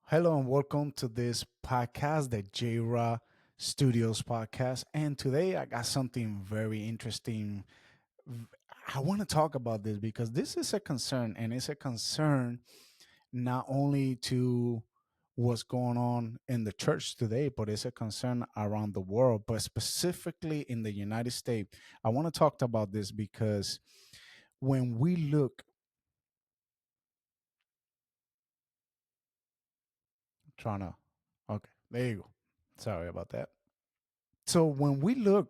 Hello and welcome to this podcast, the J-Ra Studios podcast. And today I got something very interesting. I want to talk about this because this is a concern, and it's a concern not only to what's going on in the church today, but it's a concern around the world, but specifically in the United States. I want to talk about this because when we look, trying to, okay, there you go. Sorry about that. So when we look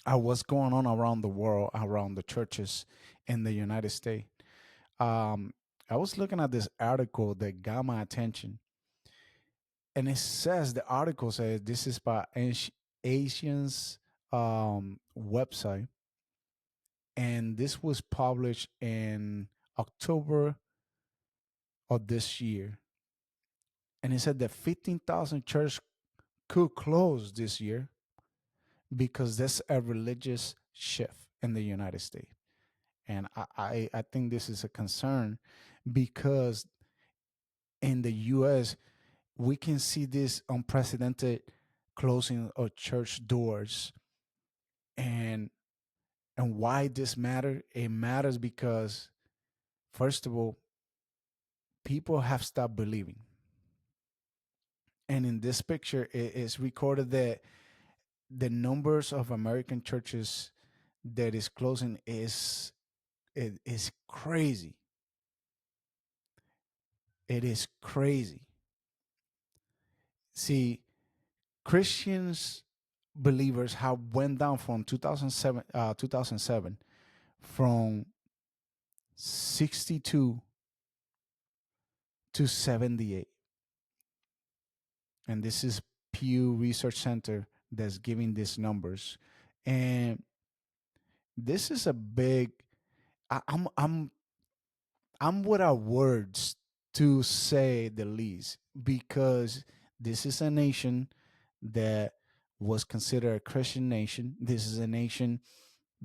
what's going on around the world, around the churches in the United States. Um, I was looking at this article that got my attention, and it says the article says this is by Asians website, and this was published in October of this year, and it said that 15,000 churches could close this year because there's a religious shift in the United States. And I think this is a concern because in the US, we can see this unprecedented closing of church doors. And why this matter? It matters because first of all, people have stopped believing. And in this picture, it is recorded that the numbers of American churches that is closing is crazy. It is crazy. See, Christians believers have went down from 2007 from 62 to 78, and this is Pew Research Center that's giving these numbers. And this is a big, I, I'm without words to say the least, because this is a nation that was considered a Christian nation. This is a nation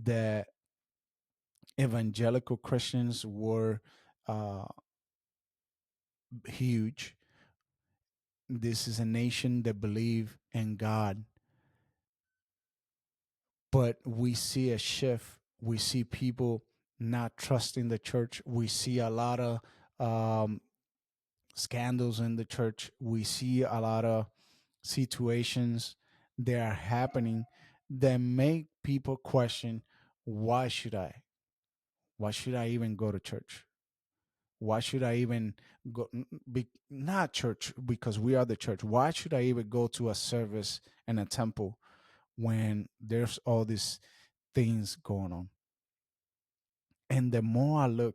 that evangelical Christians were uh, huge. This is a nation that believe in God, but we see a shift. We see people not trusting the church. We see a lot of um, scandals in the church. We see a lot of situations that are happening that make people question, why should I? Why should I even go to church? Why should I even go? Not church, because we are the church. Why should I even go to a service and a temple when there's all these things going on? And the more I look,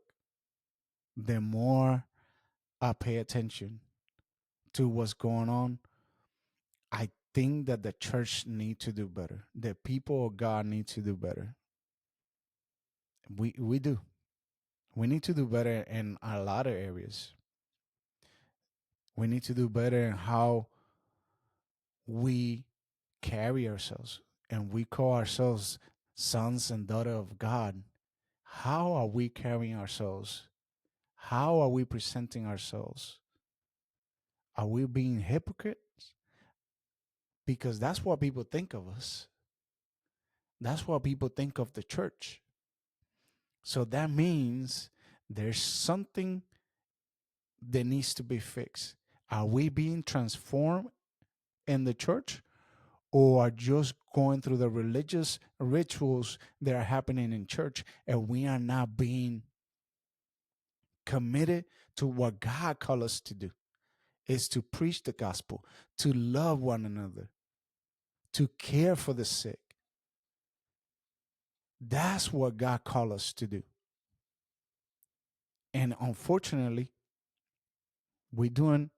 the more I pay attention to what's going on. I think that the church need to do better. The people of God need to do better. We do. We need to do better in a lot of areas. We need to do better in how we carry ourselves, and we call ourselves sons and daughters of God. How are we carrying ourselves? How are we presenting ourselves? Are we being hypocrites? Because that's what people think of us. That's what people think of the church. So that means there's something that needs to be fixed. Are we being transformed in the church, or are just going through the religious rituals that are happening in church, and we are not being committed to what God called us to do? Is to preach the gospel, to love one another, to care for the sick. That's what God called us to do. And unfortunately, we're doing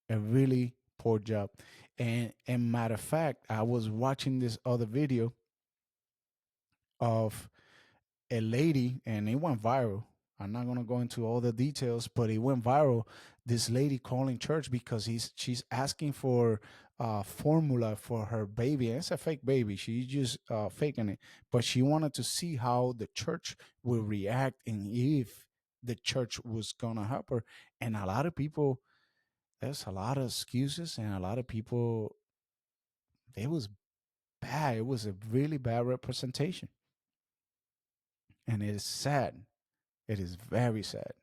a really poor job. And matter of fact, I was watching this other video of a lady, and it went viral. I'm not gonna go into all the details, but it went viral. This lady calling church because she's asking for formula for her baby. And it's a fake baby. She's just faking it, but she wanted to see how the church will react and if the church was gonna help her. And a lot of people there's a lot of excuses and a lot of people. It was bad. It was a really bad representation, and it is sad. It is very sad.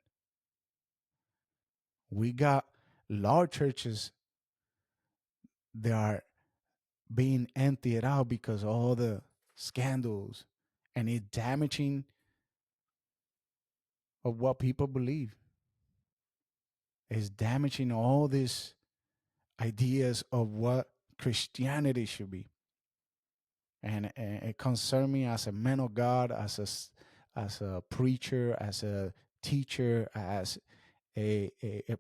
We got large churches that are being emptied out because of all the scandals, and it damaging of what people believe. It's damaging all these ideas of what Christianity should be. And it concerns me as a man of God, as a preacher, as a teacher, as a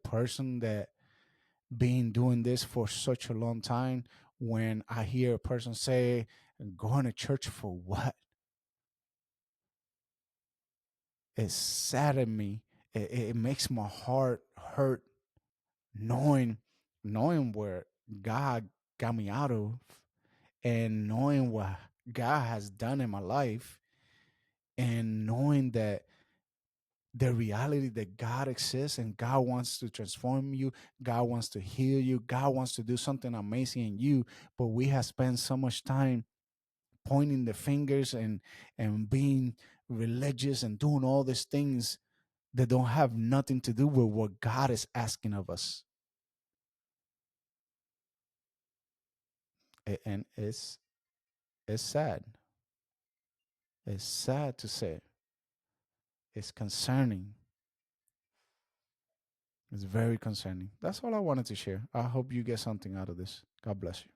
person that been doing this for such a long time. When I hear a person say, "Going to church for what?" It saddens me. It makes my heart hurt knowing knowing where God got me out of, and knowing what God has done in my life, and knowing that the reality that God exists and God wants to transform you, God wants to heal you, God wants to do something amazing in you, but we have spent so much time pointing the fingers and being religious and doing all these things that don't have nothing to do with what God is asking of us. And it's sad. It's sad to say. It's concerning. It's very concerning. That's all I wanted to share. I hope you get something out of this. God bless you.